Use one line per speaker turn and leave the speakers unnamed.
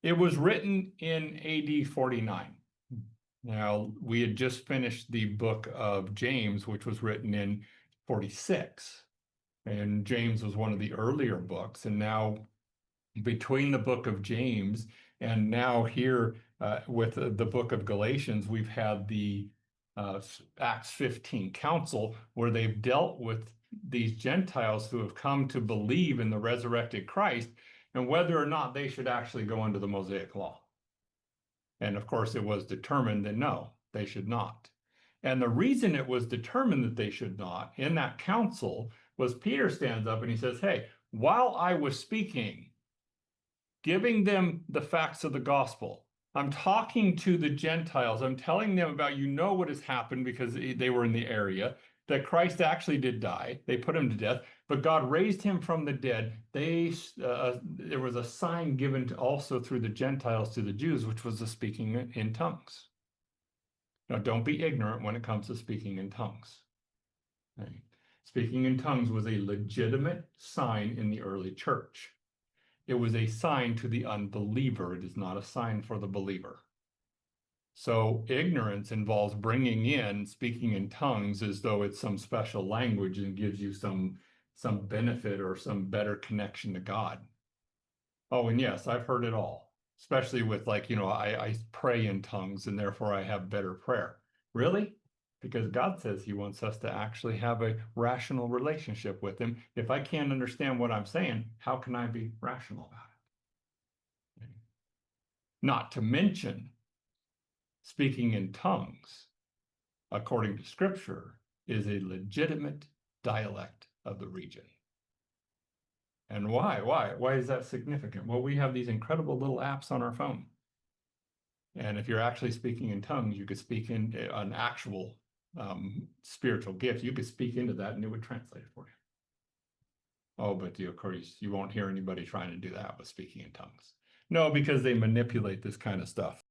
It was written in AD 49. Now, we had just finished the book of James, which was written in 46. And James was one of the earlier books. And now, between the book of James and now here with the book of Galatians, we've had the Acts 15 council where they've dealt with these Gentiles who have come to believe in the resurrected Christ and whether or not they should actually go under the Mosaic law. And of course, it was determined that no, they should not. And the reason it was determined that they should not in that council was Peter stands up and he says, hey, while I was speaking, giving them the facts of the gospel, I'm talking to the Gentiles. I'm telling them about, what has happened because they were in the area, that Christ actually did die. They put him to death, but God raised him from the dead. There was a sign given also through the Gentiles to the Jews, which was the speaking in tongues. Now, don't be ignorant when it comes to speaking in tongues. Right? Speaking in tongues was a legitimate sign in the early church. It was a sign to the unbeliever. It is not a sign for the believer. So ignorance involves bringing in speaking in tongues as though it's some special language and gives you some benefit or some better connection to God. Oh, and yes, I've heard it all, especially with I pray in tongues and therefore I have better prayer. Really? Because God says he wants us to actually have a rational relationship with him. If I can't understand what I'm saying, how can I be rational about it? Not to mention, speaking in tongues, according to Scripture, is a legitimate dialect of the region. And why? Why is that significant? Well, we have these incredible little apps on our phone. And if you're actually speaking in tongues, you could speak in an actual spiritual gift. You could speak into that and it would translate it for you. Oh, but of course, you won't hear anybody trying to do that with speaking in tongues. No, because they manipulate this kind of stuff.